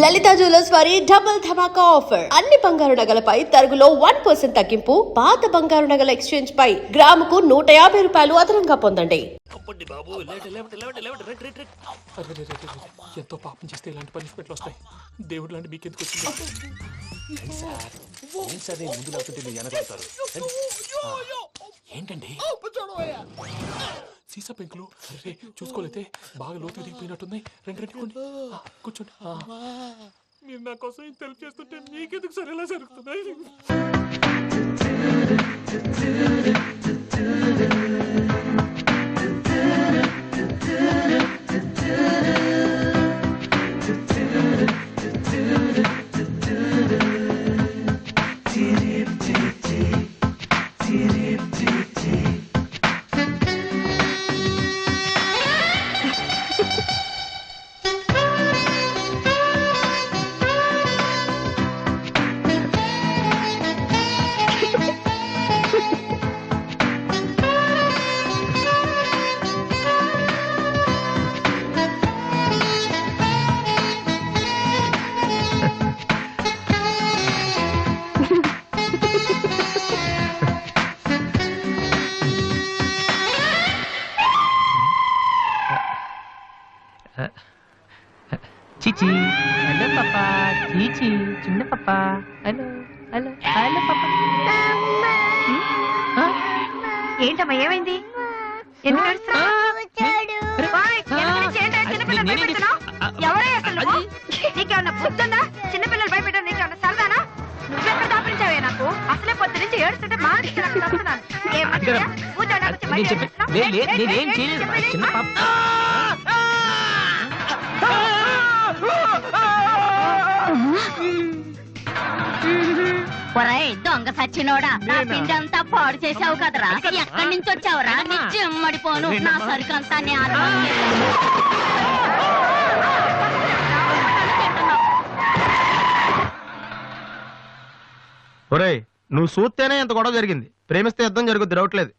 లలిత jewellers వారి double ధమాకా offer. అన్ని బంగారు నగలపై తరుగులో 1% తగ్గింపు. పాత బంగారు నగల ఎక్స్చేంజ్ పై గ్రాముకు 150 రూపాయలు అదనంగా పొందండి. ఎంతో పాపం చేస్తే ఇలాంటి పనిష్మెంట్లు వస్తాయి. దేవుడు లాంటి మీకెందుకు వచ్చింది? ముందు లేకుంటే మీరు వెనకాడతారు. ఏంటండి సీసా పెంకులు చూసుకోలేతే బాగా లోతు దిగిపోయినట్టున్నాయి. రెండు కూర్చోండి. మీరు నా కోసం ఇంత హెల్ప్ చేస్తుంటే మీకెందుకు సరే ఎలా జరుగుతున్నాయి? Cici, halo papa, Cici, చిన్న papa, halo papa. ఏంటమ్మా ఏమైంది? ఎందుకు ఏడుస్తున్నావ్? ఎవరే అసలు నువ్వు? నీకేమన్నా బుద్ధుందా? చిన్నపిల్లలు భయపెట్టారు, నీకేమన్నా సరదానా? నువ్వెక్కడ దాపించావే నాకు? అసలే పొద్దు నుంచి ఏడుస్తుంటే మానేసి నాకు తప్పుతున్నాను. నేనేం చేయలేదు, చిన్న పాప. ఒరేయ్ దొంగ సచ్చినోడా, నా పిండి అంతా పాడు చేసావు కదరా. ఎక్కడి నుంచి వచ్చావురా? నీ చెమ్మడిపోను, నా సరుకంతా ఒరేయ్, నువ్వు చూస్తేనే ఎంత గొడవ జరిగింది. ప్రేమిస్తే యుద్ధం జరుగుద్ది, డౌట్లేదు.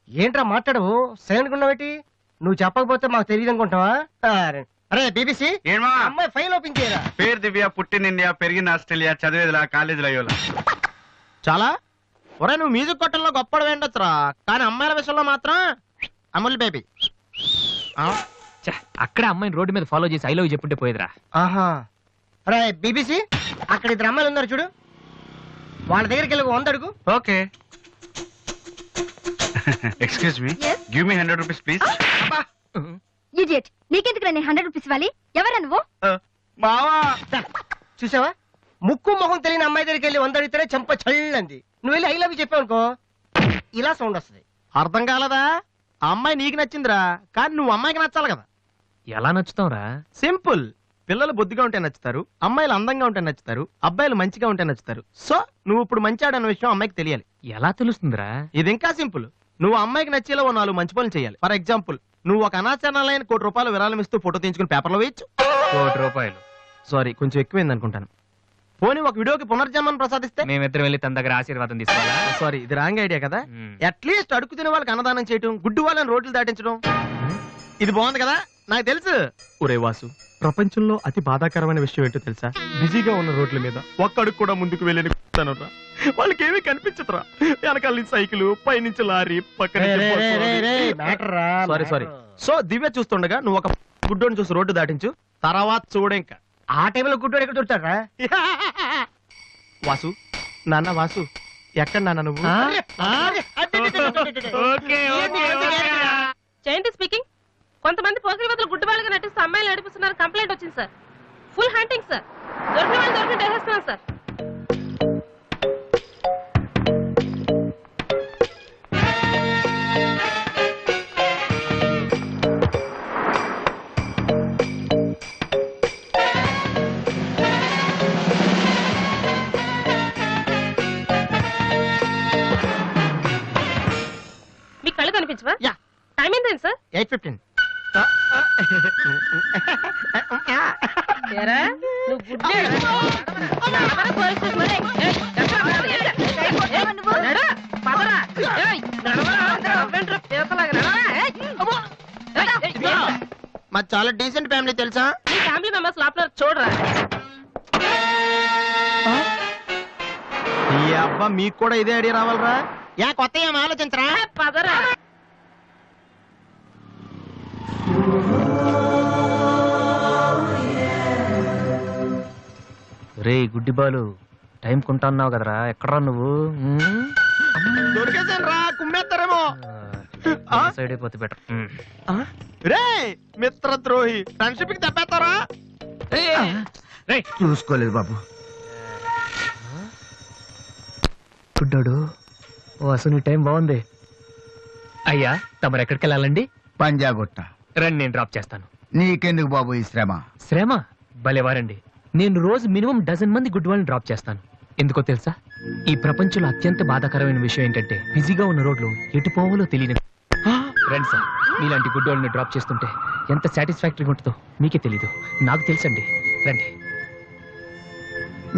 ఏంట్రా మాట్లాడవు? సైలెంట్ ఉన్నావేటి? నువ్వు చెప్పకపోతే మాకు తెలియదు అనుకుంటావా? అరే బీబీసీ, అమ్మాయి ఫైల్ ఓపెన్ చేయరా. పేరు దివ్య, పుట్టిన ఇండియా, పెరిగిన ఆస్ట్రేలియా, చదివేదిలా కాలేజీలో అయ్యోలా. చాలా ఒరే, నువ్వు మ్యూజిక్ కొట్టంలో గొప్పడు వేండొచ్చురా, కానీ అమ్మాయిల విషయంలో మాత్రం అమూల్ బేబీ. అక్కడ అమ్మాయిని రోడ్డు మీద ఫాలో చేసి ఐ లవ్ చెప్పుంటే పోయేదిరా. ఆహా. అరే బీబీసీ, అక్కడ ఇద్దరు అమ్మాయిలు ఉన్నారు చూడు, వాళ్ళ దగ్గరికి వెళ్ళి 100 అడుగు. Okay. Excuse me, give me 100 rupees please. Idiot, నీకెందుకు నేను 100 రూపీస్ ఇవ్వాలి? ఎవరా నువ్వు? బావా చూసావా, ముక్కు మొహం తెలియని అమ్మాయి దగ్గరికి వెళ్ళి 100 అడిగితేనే చెంప చల్లంది. నువ్వు వెళ్ళి ఐ లవ్ చెప్పావు అనుకో, ఇలా సౌండ్ వస్తుంది. అర్థం కాలదా? ఆ అమ్మాయి నీకు నచ్చిందిరా, కానీ నువ్వు అమ్మాయికి నచ్చాలి కదా. ఎలా నచ్చుతావురా? సింపుల్. పిల్లలు బొద్దుగా ఉంటే నచ్చుతారు, అమ్మాయిలు అందంగా ఉంటే నచ్చుతారు, అబ్బాయిలు మంచిగా ఉంటే నచ్చుతారు. సో నువ్వు ఇప్పుడు మంచాడన్న విషయం అమ్మాయికి తెలియాలి. ఎలా తెలుస్తుందిరా? ఇది ఇంకా సింపుల్. నువ్వు అమ్మాయికి నచ్చేలా 4 మంచి పనులు చేయాలి. ఫర్ ఎగ్జాంపుల్, నువ్వు ఒక అనాచరణలైన ₹1,00,00,000 విరాళం ఇస్తూ ఫోటో తీయించుకుని పేపర్లో వేయచ్చు. ₹1,00,00,000? సారీ, కొంచెం ఎక్కువైంది అనుకుంటాను. పోనీ ఒక వీడియోకి పునర్జన్మను ప్రసాదిస్తే? మేమిద్దరం వెళ్ళి తన దగ్గర ఆశీర్వాదం తీసుకోవాలా? సారీ, ఇది రాంగ్ ఐడియా కదా. అట్లీస్ట్ అడుగు తినే వాళ్ళకి అన్నదానం చేయటం, గుడ్డు వాళ్ళని రోడ్లు దాటించడం, ఇది బాగుంది కదా. నాకు తెలుసు. ఒరే వాసు, ప్రపంచంలో అతి బాధాకరమైన విషయం ఏంటో తెలుసా? బిజీగా ఉన్న రోడ్ల మీద ఒక్క అడుగు కూడా ముందుకు వెళ్ళని వాళ్ళకి ఏమీ కనిపించదురా. వెనకాల నుంచి సైకిల్, పైనుంచి లారీ, పక్కన సారీ. సో దివ్య చూస్తుండగా నువ్వు ఒక గుడ్డోని చూసి రోడ్డు దాటించు, తర్వాత చూడు. ఇంకా ఆ టైంలో గుడ్డోడు ఎక్కడ దొరుకుతాడా? వాసు, నాన్న వాసు, ఎక్కడ నాన్న నువ్వు? జయంతి స్పీకింగ్. కొంతమంది పోకిరి వదలు గుడ్డు వాళ్ళగా నటిస్తూ అమ్మాయిలు నడిపిస్తున్నారు. కంప్లైంట్ వచ్చింది సార్. Full hunting sir. దొరికిన వాళ్ళు దొరికినట్టు వేసేస్తున్నాం సార్. మీ కళ్ళు కనిపించవా? టైం ఏంటండి సార్? 8:15. నువ్వు గుడ్డే మాది చాలా డీసెంట్ ఫ్యామిలీ తెలుసా? ఫ్యామిలీ మెంబర్స్ లోపల చూడరా. అబ్బా మీకు కూడా ఇదే ఐడియా రావాలరా? యా కొత్త ఏం ఆలోచించరా? పదరా. రే గుడ్డి బాలు, టైం కొంటున్నావు కదరా, ఎక్కడ్రా నువ్వు? దొరికేసాను రా, కుమ్మేస్తారేమో. సైడ్ అయిపోతే బెటర్. రే మిత్రద్రోహి, ఫ్రెండ్షిప్ కి తప్పేస్తారా? చూసుకోలేదు బాబు. గుడ్డాడు, ఓ అసలు నీ టైం బాగుంది. అయ్యా తమరు ఎక్కడికి వెళ్ళాలండి? పంజాగుట్ట. రండి నేను డ్రాప్ చేస్తాను. నీకెందుకు బాబు ఈ శ్రమ? శ్రమ భలేవారండి. నేను రోజు మినిమం డజన్ మంది గుడ్ వాళ్ళని డ్రాప్ చేస్తాను. ఎందుకో తెలుసా? ఈ ప్రపంచంలో అత్యంత బాధాకరమైన విషయం ఏంటంటే బిజీగా ఉన్న రోడ్లు ఎటు పోవాలో తెలియని. రండి సార్, మీలాంటి గుడ్ వాళ్ళని డ్రాప్ చేస్తుంటే ఎంత సాటిస్ఫాక్టరీగా ఉంటుందో మీకే తెలీదు, నాకు తెలుసండి. రండి.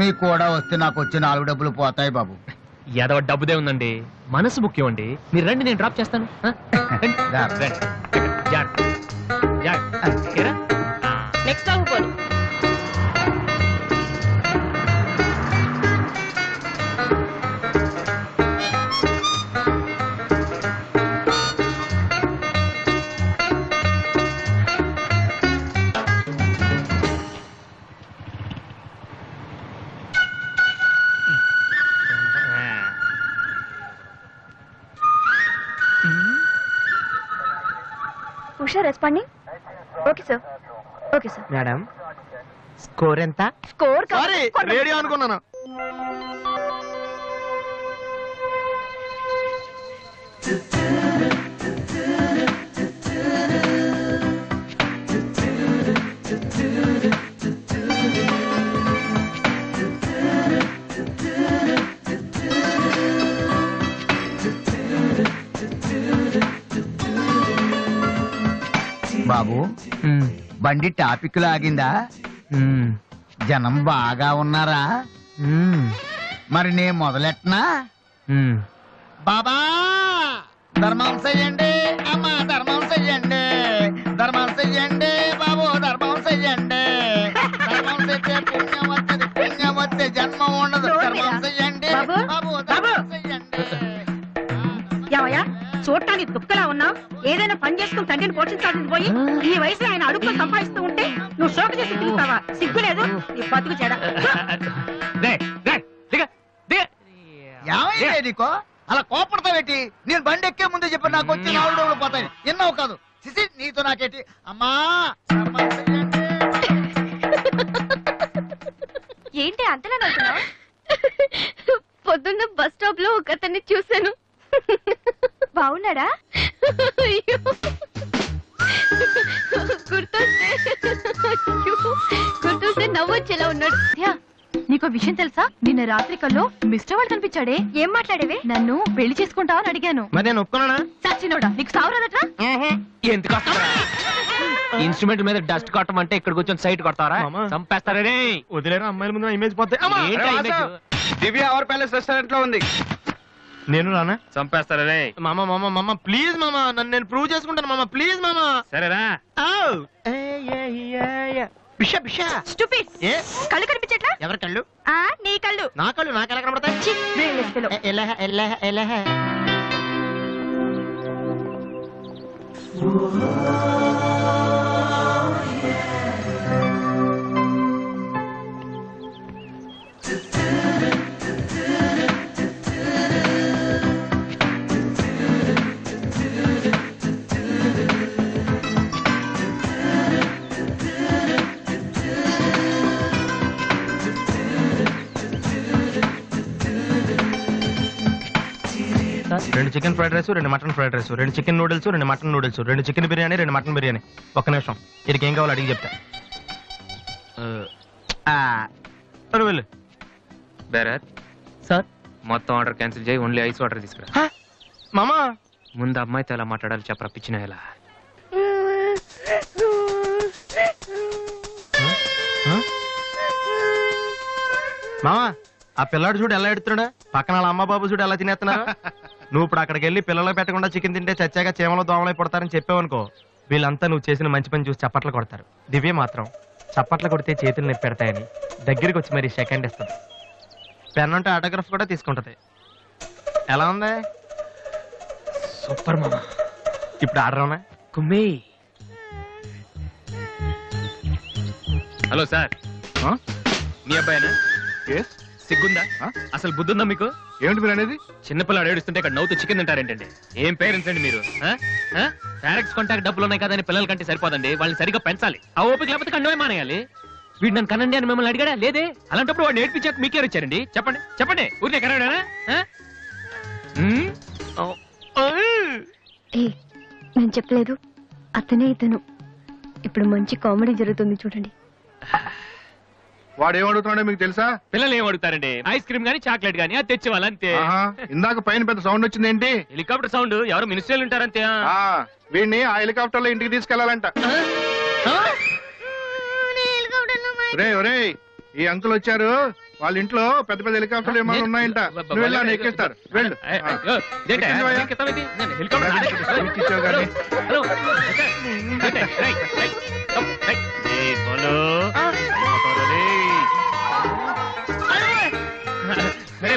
మీకు కూడా వస్తే నాకు వచ్చే 4 డబ్బులు పోతాయి బాబు. ఏదో డబ్బుదే ఉందండి, మనసు ముఖ్యం అండి. మీరు రండి, నేను డ్రాప్ చేస్తాను. రండి. రండి. జాగ్రత్త. జాగ్రత్త. ఏరా? నెక్స్ట్ స్టాప్ పోను. Usha responding. Okay sir. Okay sir. Madam score ఎంత? స్కోర్ సారీ, రేడియో అనుకున్నాను. బాబు బండి టాపిక్ లాగిందా? జనం బాగా ఉన్నారా? మరి నేను మొదలెట్టనా? బాబా ధర్మం చెయ్యండి, అమ్మా ధర్మం చెయ్యండి, ధర్మం చెయ్యండి బాబు, ధర్మం చెయ్యండి. ధర్మం చేస్తే పుణ్యం వస్తుంది, పుణ్యం వస్తే జన్మ ఉండదు. ధర్మం చెయ్యండి బాబు, ధర్మం చెయ్యండి. యావయ్యా, చూడటానికి దుక్కలా ఉన్నావు. ఏదైనా పని చేసుకుని తండ్రిని పోషించాల్సింది పోయి ఈ వయసులో ఆయన అడుగులు సంపాదిస్తూ ఉంటే నువ్వు షోక చేసి తిరుగుతావా? సిగ్గులేదు నీ బతుకు చెడ. ఏమైంది నీకో అలా కోపడతావేటి? నేను బండి ఎక్కే ముందే చెప్పి నాకు వచ్చి 4 డబ్బులు పోతాయి. ఎన్నో కాదు సిసి, నీతో నాకేటి? అమ్మా ఏంటి అంతలా నవ్వుతున్నావు? పొద్దున్న బస్ స్టాప్ లో ఒక అతన్ని చూశాను. బాగున్నాడా? గుర్తొస్తే నవ్వొచ్చేలా ఉన్నాడు. నీకో విషయం తెలుసా? నిన్న రాత్రి కల్లో మిస్టర్ వాళ్ళు కనిపించాడే. ఏం మాట్లాడేవే? నన్ను పెళ్లి చేసుకుంటావని అడిగాను. మరి నేను ఒప్పుకున్నానా? సచ్చినోడా, నీకు సావరాదట్రా? ఎందుకు ఇన్స్ట్రుమెంట్ మీద డస్ట్ కొట్టమంటే ఇక్కడ కూర్చొని సైట్ కొడతారా? మామ. చంపేస్తారే. వదిలేరా, అమ్మాయిల ముందు ఇమేజ్ పోతే. ఏంట్రా image? Divya our palace restaurant లో ఉంది. నేను రానా? చంపేస్తారే. మామ మామ మామ ప్లీజ్ మామ, నన్ను నేను ప్రూవ్ చేసుకుంటాను మామ, ప్లీజ్ మామ. సరేరా. బిషా బిషా. స్టూపిడ్. ఏ కళ్ళు కనిపించట్లా? ఎవరి కళ్ళు? నీ కళ్ళు. నా కళ్ళు నాకెలా కనబడతాయి? ఎలహ ఎలహ ఎలహ. రెండు chicken fried rice, 2 mutton fried rice, 2 chicken noodles, 2 mutton noodles, 2 chicken biryani, 2 mutton biryani. ఒక్క నిమిషం, వీరికి ఏం కావాలో అడిగి చెప్తా. వెళ్ళు. బేరత్ సార్, మొత్తం ఆర్డర్ క్యాన్సిల్ చేయి, ఓన్లీ ఐస్ వాటర్ తీసుకురా. మామా ముందు అమ్మాయితో ఎలా మాట్లాడాలి చెప్పరా, పిచ్చిన ఎలా? మామా ఆ పిల్లాడు చూడు ఎలా ఎడుతున్నాడా, పక్కన వాళ్ళ అమ్మ బాబు చూడు ఎలా తినేస్తున్నా. నువ్వు ఇప్పుడు అక్కడికి వెళ్ళి పిల్లలకు పెట్టకుండా చికెన్ తింటే చచ్చాక చీమలో దోమలై పడతారని చెప్పావనుకో, వీళ్ళంతా నువ్వు చేసిన మంచి పని చూసి చప్పట్లు కొడతారు. దివ్య మాత్రం చప్పట్లు కొడితే చేతులు నొప్పి పెడతాయని దగ్గరికి వచ్చి మరి సెకండ్ ఇస్తుంది. పెన్ అంటే ఆటోగ్రాఫ్ కూడా తీసుకుంటది. ఎలా ఉంది? సూపర్ మామ. ఇప్పుడు ఆర్డర్ అవునా? కుమ్మి. హలో సార్, మీ అబ్బాయినా? సిగ్గుందా? అసలు బుద్ధుందా మీకు? ఏమిటి మీరు అనేది? చిన్నపిల్లాడు ఏడుస్తుంటే ఇక్కడ నవ్వుతూ చికెన్ తింటారేంటండి? ఏం పేరెంట్స్ అండి మీరు? ఫారెక్స్ కాంటాక్ట్ డబ్బులు ఉన్నాయి కదని పిల్లల కంటే సరిపోదండి, వాళ్ళని సరిగ్గా పెంచాలి. ఆ ఓపిక లేకపోతే కండమే మానేయాలి. వీడు నన్ను కనండి అని మిమ్మల్ని అడిగాడా? లేదే. అలాంటప్పుడు వాడు నేర్పించాక మీకే వచ్చారండి. చెప్పండి చెప్పండి, ఊరికే కనడానా? నేను చెప్పలేదు, అతనే ఇతను. ఇప్పుడు మంచి కామెడీ జరుగుతుంది చూడండి. వాడు ఏమడుగుతున్నాడో మీకు తెలుసా? పిల్లలు ఏం అడుగుతారండి? ఐస్ క్రీమ్ గానీ చాక్లెట్ గానీ అది తెచ్చేవాళ్ళు అంతే. ఇందాక పైన పెద్ద సౌండ్ వచ్చింది ఏంటి? Helicopter sound. ఎవరు మినిస్టర్లు ఉంటారంతే. వీడిని ఆ హెలికాప్టర్ లో ఇంటికి తీసుకెళ్లాలంట. రే ఒరే, ఈ అంకుల్ వచ్చారు, వాళ్ళ ఇంట్లో పెద్ద పెద్ద హెలికాప్టర్లు ఏమైనా ఉన్నాయంట. నువ్వు వెళ్ళాను ఎక్కిస్తారు, వెళ్ళు. ఇచ్చావు కానీ.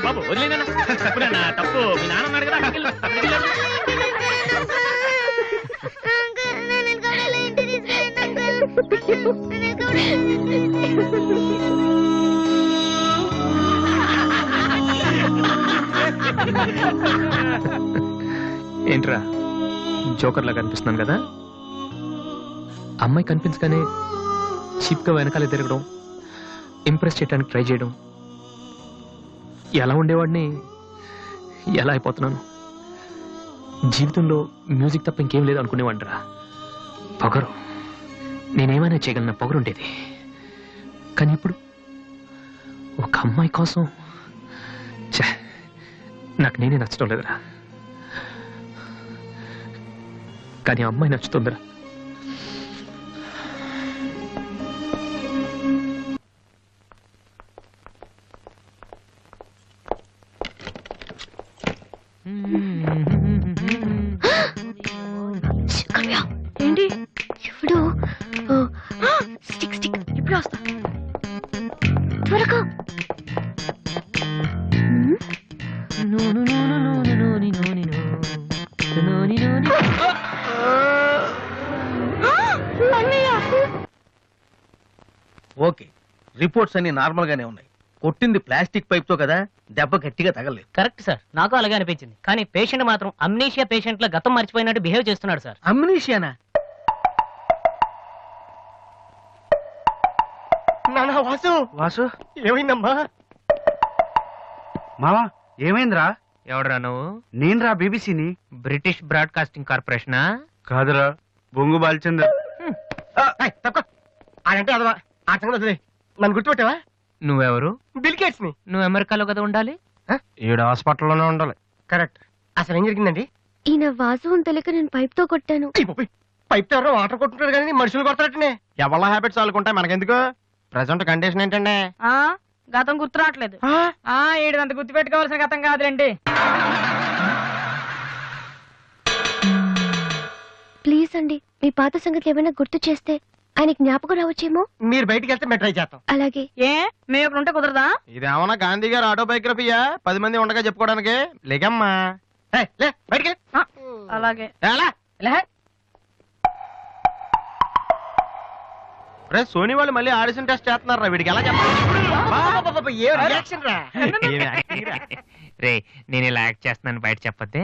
బాబు వదిలేనా? తప్పు. మీ నాన్న ఉన్నాడు కదా, ఏంట్రా జోకర్లా కనిపిస్తున్నాను కదా? అమ్మాయి కనిపించగానే చీప్ గా వెనకాలే తిరగడం, ఇంప్రెస్ చేయడానికి ట్రై చేయడం, ఎలా ఉండేవాడిని ఎలా అయిపోతున్నాను. జీవితంలో మ్యూజిక్ తప్ప ఇంకేం లేదు అనుకునేవాడిరా. పొగరు, నేనేమైనా చేయగలన పొగరు ఉండేది. కానీ ఇప్పుడు ఒక అమ్మాయి కోసం నాకు నేనే నచ్చడం లేదురా. కానీ అమ్మాయి నచ్చుతుందిరా. ఏంటి ఇప్పుడు? స్టిక్ స్టిక్, ఇప్పుడు వస్తా త్వరగా. ఓకే, రిపోర్ట్స్ అన్ని నార్మల్ గానే ఉన్నాయి. కొట్టింది ప్లాస్టిక్ పైప్ తో కదా, దెబ్బ గట్టిగా తగలేదు. కరెక్ట్ సార్, నాకు అలాగే అనిపించింది. కానీ పేషెంట్ మాత్రం అమ్నీషియా పేషెంట్ లో గతం మర్చిపోయినట్టు బిహేవ్ చేస్తున్నాడు సార్. అమ్నీషియానా? నానా వాసు, వాసు ఏమైందమ్మా? మావా ఏమైందిరా? ఎవడరా నువ్వు? నేనురా, బీబీసీని. British broadcasting కార్పొరేషనా? కాదురా, బొంగు బాల్చందర్. తక్కువ అంటే అదవా, ఆ సంగతి వదిలేయ్. నన్ను గుర్తుపెట్టావా? నువ్వెవరు? బిల్ గేట్స్ ని. నువ్వు అమెరికాలో కదా ఉండాలి. ఈడ హాస్పిటల్లోనే ఉండాలి. కరెక్ట్. అసలు ఏం జరిగిందండి? ఈయన వాసు అని తెలియక నేను పైప్ తో కొట్టాను. పైప్ తో ఎవరో వాటర్ కొట్టుకుంటారు కానీ మనుషులు కొడతారటనే. ఎవరి హ్యాబిట్స్ వాళ్ళకుంటాయి, మనకెందుకు? ప్రెసెంట్ కండిషన్ ఏంటండి? గతం గుర్తు రావట్లేదు. ఏడంత గుర్తు పెట్టుకోవాల్సిన గతం కాదులేండి. ప్లీజ్ అండి, మీ పాత సంగతి ఏమైనా గుర్తు చేస్తే ఆయన జ్ఞాపకం రావచ్చేమో. మీరు బయటికి వెళ్తే మేము ట్రై చేస్తాం. అలాగే. ఏ మేము ఇక్కడ ఉంటే కుదరదా? ఇదేమన్నా గాంధీ గారు ఆటోబయోగ్రఫీయా? 10 మంది ఉండగా చెప్పుకోవడానికి? లేకమ్మా. లే బయటికి. అలాగే. రే, సోనీ వాళ్ళు మళ్ళీ ఆడిషన్ టెస్ట్ చేస్తున్నారా? వీడికి ఎలా చెప్పాలి? ఏ రియాక్షన్ రా? రే, నేను ఇలా యాక్ట్ చేస్తున్నాను బయట చెప్పొద్దే.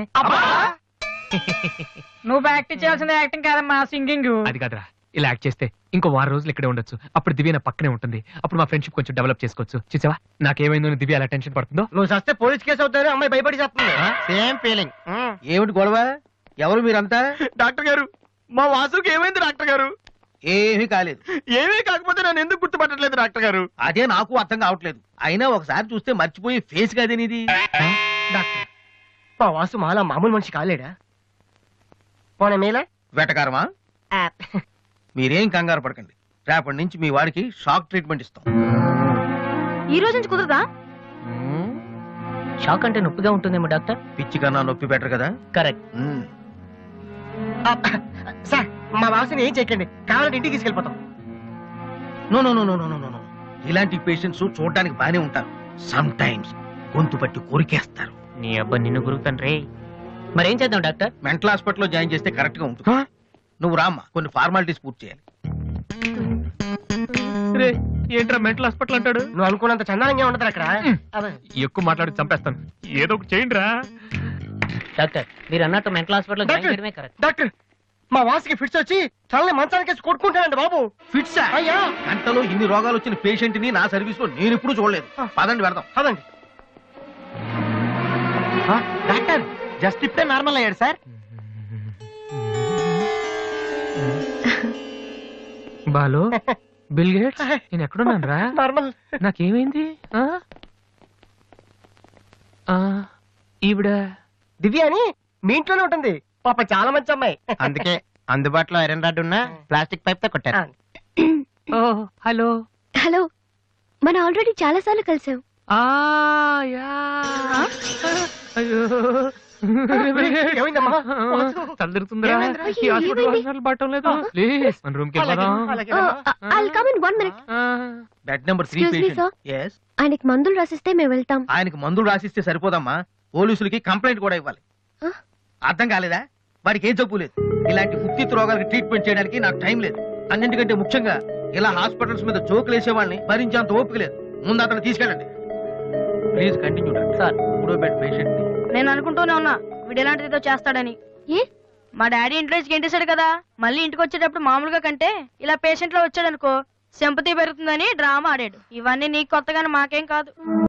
నువ్వు యాక్టింగ్ చేయాల్సింది యాక్టింగ్ కాదమ్మా, సింగింగ్. అది కాదురా, ఇలా యాక్ట్ చేస్తే ఇంకో 6 రోజులు ఇక్కడే ఉండొచ్చు. అప్పుడు దివ్య నా పక్కనే ఉంటుంది. అప్పుడు మా ఫ్రెండ్షిప్ కొంచెం డెవలప్ చేసుకోవచ్చు. చూసావా నాకేమైందో దివ్య అలా టెన్షన్ పడుతుందో. నువ్వు చస్తే పోలీస్ కేసు అవుతారు, అమ్మాయి భయపడి చేస్తుంది. Same feeling. ఏమిటి గొడవ? ఎవరు మీరంతా? డాక్టర్ గారు, మా వాసుకి ఏమైంది డాక్టర్ గారు? ఏమీ కాలేదు. ఏమీ కాకపోతే నన్ను ఎందుకు గుర్తుపట్టట్లేదు డాక్టర్ గారు? అదే నాకు అర్థం కావట్లేదు. అయినా ఒకసారి చూస్తే మర్చిపోయి ఫేస్ కాదే నీది. డాక్టర్, మా వాసు మాలా మామూలు మనిషి కాలేడా? పోనీ మేలా వెటకారమా? మీరేం కంగారు పడకండి. రేపటి నుంచి మీ వాడికి షాక్ ట్రీట్మెంట్ ఇస్తాం. ఈ రోజు నుంచి కుదరదా? షాక్ అంటే నొప్పిగా ఉంటుందేమో డాక్టర్. పిచ్చి కన్నా నొప్పి బెటర్ కదా. కరెక్ట్. సార్, మా వాసుని ఏం చేయకండి, కావాలంటే ఇంటికి తీసుకెళ్ళిపోతాం. No no no no no no no. ఇలాంటి పేషెంట్స్ చూడడానికి బానే ఉంటారు. సమ్ టైమ్స్ గొంతు పట్టి కొరికేస్తారు. నీ అబ్బా నిన్ను గురుతాను రే. మరేం చేద్దాం డాక్టర్? మెంటల్ హాస్పిటల్లో జాయిన్ చేస్తే కరెక్ట్ గా ఉంటుంది. నువ్వు రామ్మా, కొన్ని ఫార్మాలిటీస్ పూర్తి చేయాలి. రే ఏంట్రా మెంటల్ హాస్పిటల్ అంటాడు? నువ్వు అనుకున్నంత చందానంగా ఉండదు అక్కడ. ఎక్కువ మాట్లాడి చంపేస్తాను. ఏదో ఒకటి చేయండి రా. డాక్టర్ మీరు అన్నట్టు మెంటల్ హాస్పిటల్ జాయిన్ చేయడమే కరెక్ట్. డాక్టర్, మా వాసికి ఫిట్స్ వచ్చి తలని మంచానికి కొట్టుకుంటానండి బాబు. ఫిట్స్ అయ్యా? గంటలో ఇన్ని రోగాలు వచ్చిన పేషెంట్ ని నా సర్వీస్ లో నేను ఎప్పుడు చూడలేదు. పదండి వెళ్దాం. పదండి. డాక్టర్ జస్ట్ ఇప్పుడే నార్మల్ అయ్యాడు సార్. బాలు బిల్ గేట్స్ నేను ఎక్కడున్నాను రా? నార్మల్. నాకేమైంది? ఈవిడ దివ్య అని మీ ఇంట్లోనే ఉంటుంది పాప, చాలా మంచి అమ్మాయి. అందుకే అందుబాటులో ఐరన్ రాడ్ ఉన్న ప్లాస్టిక్ పైప్ తో కొట్టారు. ఓ హలో. హలో, మనం ఆల్రెడీ చాలా సార్లు కలిసాం. అయ్యో ఏమైందమ్మా? తలదిరుతుందిరా. ఏమైందిరా? ఈ హాస్పిటల్ ఏమైంది? వాసనలు పట్టడం లేదు. ప్లీజ్ మన రూమ్ కి వెళ్దాం. I'll come in 1 minute. Bed number 3 Excuse me, sir. Patient. yes. ఆయనకి మందులు రాసిస్తే మేము వెళ్తాం. ఆయనకి మందులు రాసిస్తే సరిపోదమ్మా, పోలీసులకి కంప్లైంట్ కూడా ఇవ్వాలి. Huh? అర్థం కాలేదా? వాడికి ఏ జబ్బు లేదు. ఇలాంటి ఉత్తిత్ రోగాలకి ట్రీట్మెంట్ చేయడానికి నాకు టైం లేదు. అన్నింటికంటే ముఖ్యంగా ఇలా హాస్పిటల్స్ మీద జోకులు వేసే వాళ్ళని భరించేంత ఓపిక లేదు. ముందు అతను తీసుకెళ్ళండి. Please continue doctor. సార్ ఇప్పుడు బెడ్ పేషెంట్. నేను అనుకుంటూనే ఉన్నా వీడు ఎలాంటిది ఏదో చేస్తాడని. ఏ? మా డాడీ ఇంట్లో గెంటేశాడు కదా, మళ్ళీ ఇంటికి వచ్చేటప్పుడు మామూలుగా కంటే ఇలా పేషెంట్ లో వచ్చాడనుకో సింపతి పెరుగుతుందని డ్రామా ఆడాడు. ఇవన్నీ నీకు కొత్తగానే మాకేం కాదు.